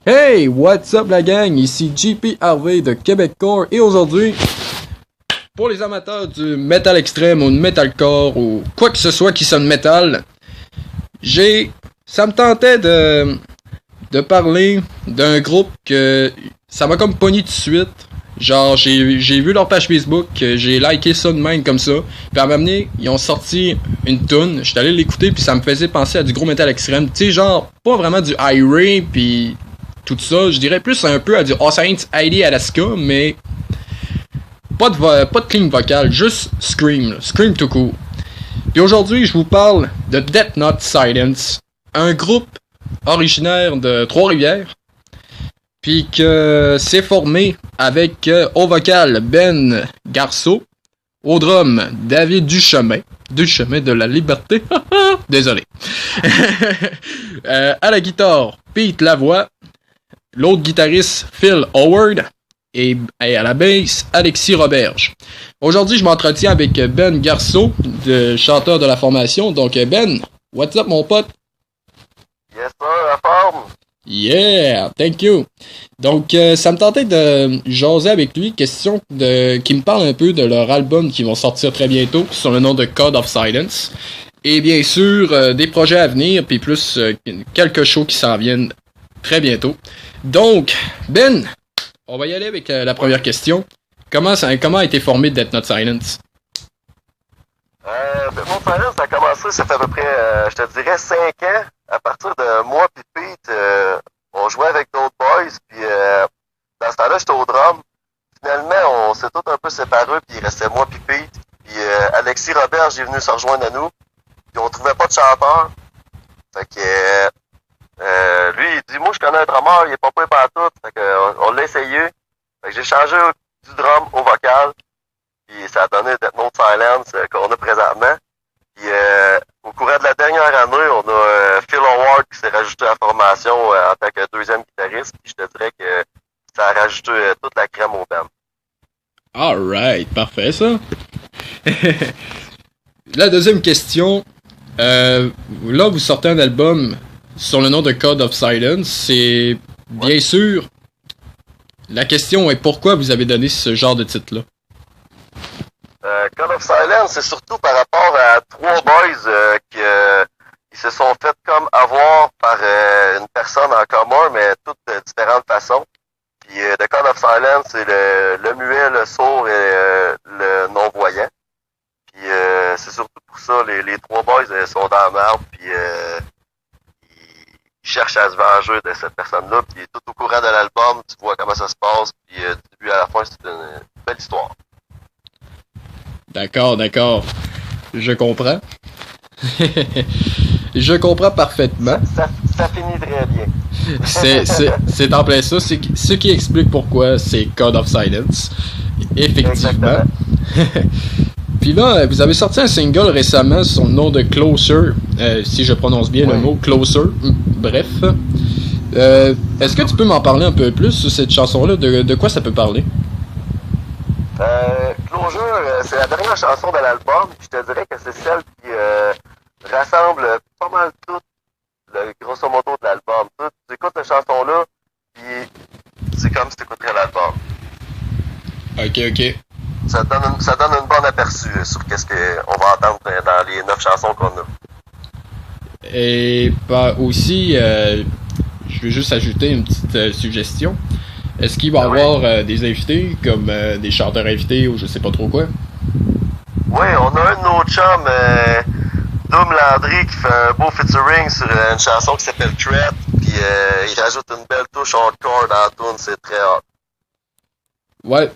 Hey, what's up la gang? Ici JP Harvey de Québeccore et aujourd'hui, pour les amateurs du metal extrême ou de metalcore ou quoi que ce soit qui sonne metal, ça me tentait de parler d'un groupe que ça m'a comme pogné tout de suite. Genre, j'ai vu leur page Facebook, j'ai liké ça de même comme ça. Puis à un moment donné, ils ont sorti une tune, j'étais allé l'écouter puis ça me faisait penser à du gros metal extrême. Tu sais, genre, pas vraiment du Iray puis tout ça, je dirais plus un peu à du Saints ID Alaska, mais pas de clean vocal, juste Scream, là. Scream tout court. Puis aujourd'hui, je vous parle de Death Not Silence, un groupe originaire de Trois-Rivières, puis que c'est formé avec au vocal Ben Garceau, au drum David Duchemin de la Liberté, désolé, à la guitare Pete Lavoie, l'autre guitariste Phil Howard et à la basse Alexis Roberge. Aujourd'hui, je m'entretiens avec Ben Garceau, le chanteur de la formation. Donc Ben, what's up mon pote? Yes sir, la forme. Yeah, thank you. Donc, ça me tentait de jaser avec lui, question qui me parle un peu de leur album qui vont sortir très bientôt, sur le nom de Code of Silence. Et bien sûr, des projets à venir, puis plus quelques shows qui s'en viennent très bientôt. Donc, Ben, on va y aller avec la première question. Comment a été formé Death Not Silence? Death Not Silence, ça a commencé, ça fait à peu près, je te dirais, 5 ans. À partir de moi puis Pete, on jouait avec d'autres boys, puis dans ce temps-là, j'étais au drum. Finalement, on s'est tous un peu séparés, puis il restait moi puis Pete. Puis Alexis Roberge est venu se rejoindre à nous, puis on trouvait pas de chanteur. Fait que lui, il dit, moi, je connais un drummer, il est pas prêt partout. Fait que on l'a essayé. Fait que j'ai changé du drum au vocal, puis ça a donné Death Not Silence qu'on a présentement. Puis au courant de la dernière année, on a Phil Howard qui s'est rajouté à la formation en tant que deuxième guitariste. Puis je te dirais que ça a rajouté toute la crème au band. Alright, parfait ça. La deuxième question. Là, vous sortez un album sur le nom de Code of Silence. C'est bien sûr. La question est pourquoi vous avez donné ce genre de titre-là? Code of Silence, c'est surtout par rapport à 3 boys qui ils se sont fait comme avoir par une personne en commun, mais toutes de différentes façons. Puis The Code of Silence, c'est le muet, le sourd et le non-voyant. Puis c'est surtout pour ça, les 3 boys sont dans la merde, puis ils cherchent à se venger de cette personne-là. Puis tout au courant de l'album, tu vois comment ça se passe, puis du début à la fin, c'est une belle histoire. D'accord. Je comprends. Je comprends parfaitement. Ça finit très bien. C'est en plein ça. C'est ce qui explique pourquoi c'est Code of Silence. Effectivement. Puis là, vous avez sorti un single récemment sur le nom de Closer. Si je prononce bien le mot Closer. Bref. Est-ce que tu peux m'en parler un peu plus sur cette chanson-là? De quoi ça peut parler? Closure, c'est la dernière chanson de l'album. Je te dirais que c'est celle qui rassemble pas mal tout, le grosso modo de l'album. Tu écoutes cette chanson-là, puis c'est comme si tu écouterais l'album. Ok. Ça donne une bonne aperçu sur qu'est-ce qu'on va entendre dans les 9 chansons qu'on a. Et aussi, je vais juste ajouter une petite suggestion. Est-ce qu'il va y avoir des invités, comme des chanteurs invités ou je sais pas trop quoi? Oui, on a un de nos chums, Doom Landry, qui fait un beau featuring sur une chanson qui s'appelle Threat, puis il rajoute une belle touche hardcore dans la tune, c'est très hot. Ouais,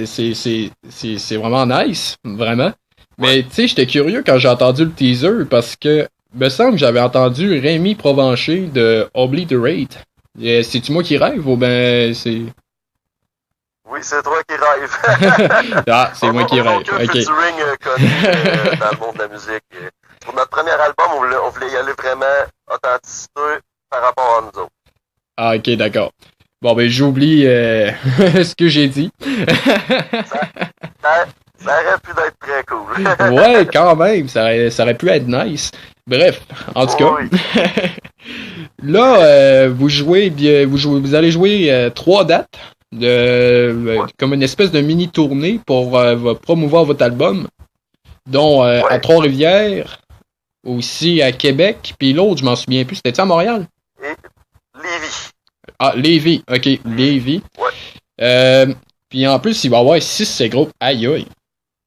c'est vraiment nice, vraiment. Mais tu sais, j'étais curieux quand j'ai entendu le teaser, parce que me semble que j'avais entendu Rémi Provencher de Obliterate. C'est-tu moi qui rêve ou ben c'est... Oui, c'est toi qui rêve. Ah, c'est moi qui rêve. On a Ok. featuring connu dans le monde de la musique. Pour notre premier album, on voulait y aller vraiment authenticité par rapport à nous autres. Ah, ok, d'accord. Bon, ben j'oublie ce que j'ai dit. Ça aurait pu être très cool. Ouais, quand même, ça aurait pu être nice. Bref, en tout cas. Oui. Là, vous allez jouer 3 dates comme une espèce de mini tournée pour promouvoir votre album, dont à Trois-Rivières, aussi à Québec, puis l'autre, je m'en souviens plus, c'était à Montréal? Et Lévis. Ah, Lévis, ok, Lévis. Ouais. Puis en plus, il va y avoir 6 groupes. Aïe aïe.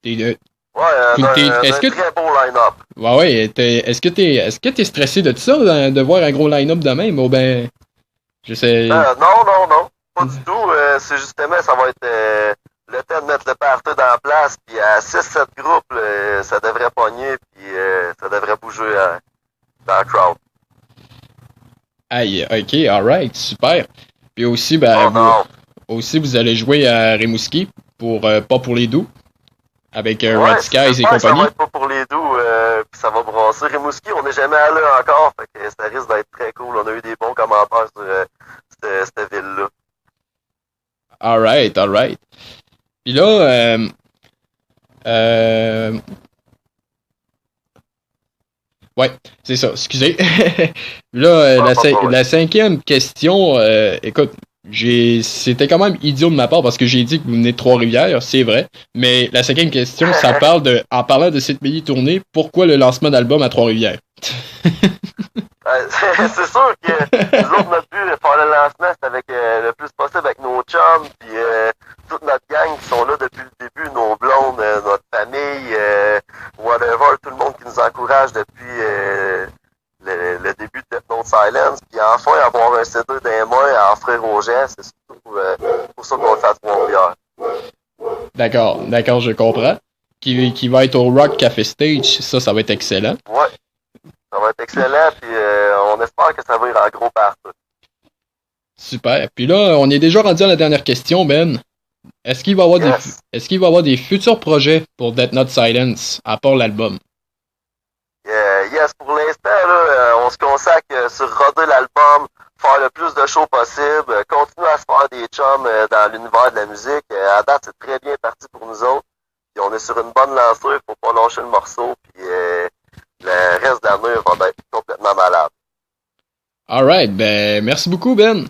Est-ce que très beau line-up. Ouais, est-ce que t'es stressé de ça, de voir un gros line-up de même, ou ben, je sais... Non, pas du tout. C'est justement, ça va être le temps de mettre le party dans la place, puis à 6-7 groupes, ça devrait pogner, puis ça devrait bouger dans le crowd. Aïe, ok, alright, super. Puis aussi, vous allez jouer à Rimouski, pas pour les doux, avec Red Skies et compagnie. Ça va être pas pour les doux, puis ça va brasser. Rimouski, on n'est jamais allé encore, fait que ça risque d'être très cool. On a eu des bons commentaires sur cette ville-là. Alright. Puis là, ouais, c'est ça, excusez. Là, la 5e question, écoute, c'était quand même idiot de ma part parce que j'ai dit que vous venez de Trois-Rivières, c'est vrai. Mais la 5e question, ça parle en parlant de cette mini-tournée, pourquoi le lancement d'album à Trois-Rivières? C'est sûr que nous autres, notre but de faire le lancement, c'est avec le plus possible avec nos chums, puis toute notre gang qui sont là depuis le début, nos blondes, notre famille, whatever, tout le monde qui nous encourage depuis le début de Death Note Silence, puis enfin avoir un CD d'un mois à offrir aux gens, c'est surtout pour ça qu'on le fait à Trois-Rivières. D'accord, je comprends. Qui va être au Rock Café Stage, ça va être excellent. Ouais. Ça va être excellent, puis on espère que ça va ir en gros partout. Super. Puis là, on est déjà rendu à la dernière question, Ben. Est-ce qu'il va y avoir des futurs projets pour Death Note Silence, à part l'album? Yes, pour l'instant, là, on se consacre sur roder l'album, faire le plus de shows possible, continuer à se faire des chums dans l'univers de la musique. À date, c'est très bien parti pour nous autres. Puis on est sur une bonne lancée, il faut pas lâcher le morceau, puis le reste de l'année va être complètement malade. Alright, ben merci beaucoup Ben.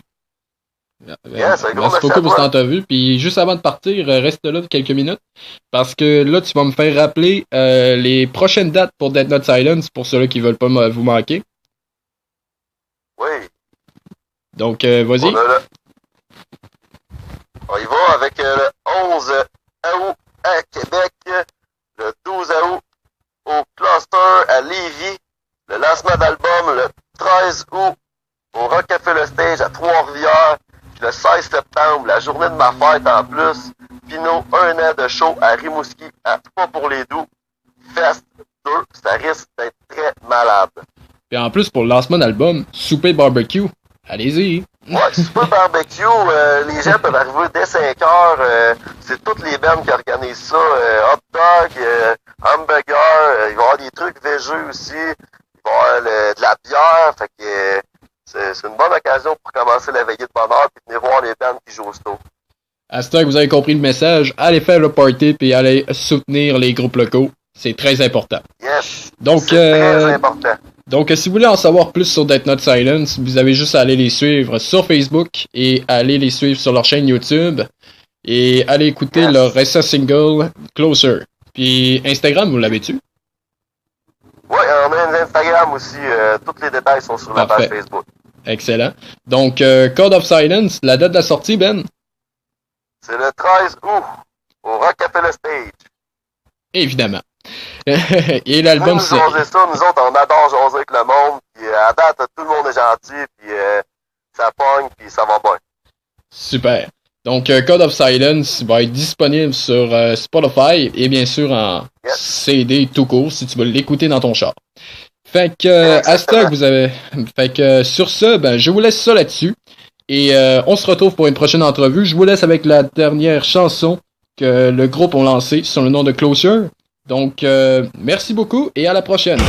Yes, merci beaucoup pour cette entrevue. Puis juste avant de partir, reste là quelques minutes. Parce que là, tu vas me faire rappeler les prochaines dates pour Death Note Silence pour ceux-là qui veulent pas vous manquer. Oui. Donc, vas-y. On y va avec le 11 août à Québec, le 12 août au Cluster à Lévis, le lancement d'album le 13 août au Rock Café Le Stage à Trois-Rivières, puis le 16 septembre, la journée de ma fête en plus, Pinot, 1 an de show à Rimouski à 3 pour les doux, Fest 2, ça risque d'être très malade. Puis en plus, pour le lancement d'album, Souper Barbecue, allez-y. Ouais, Souper Barbecue, les gens peuvent arriver dès 5 heures, c'est toutes les bandes qui organisent ça, hot dog, hamburger, il va y avoir des trucs végés aussi, il va y avoir de la bière, fait que c'est une bonne occasion pour commencer la veillée de bonheur puis venir voir les bandes qui jouent au sto. À ce temps que vous avez compris le message, allez faire le party puis allez soutenir les groupes locaux, c'est très important. Yes, donc, c'est très important. Donc, si vous voulez en savoir plus sur Death Note Silence, vous avez juste à aller les suivre sur Facebook et aller les suivre sur leur chaîne YouTube et aller écouter leur récent single Closer. Puis Instagram, vous l'avez-tu? Oui, on a un Instagram aussi. Tous les détails sont sur la page Facebook. Excellent. Donc, Code of Silence, la date de la sortie, Ben? C'est le 13 août au Rock Café Le Stage. Évidemment. Et l'album, c'est... Nous autres, on adore jaser avec le monde, puis à date, tout le monde est gentil, puis ça pogne, puis ça va bien. Super. Donc, Code of Silence va être disponible sur Spotify et bien sûr en CD tout court si tu veux l'écouter dans ton char. Fait que, à ce temps que vous avez... Fait que, sur ce, ben, je vous laisse ça là-dessus. Et on se retrouve pour une prochaine entrevue. Je vous laisse avec la dernière chanson que le groupe ont lancée sur le nom de Closer. Donc, merci beaucoup et à la prochaine.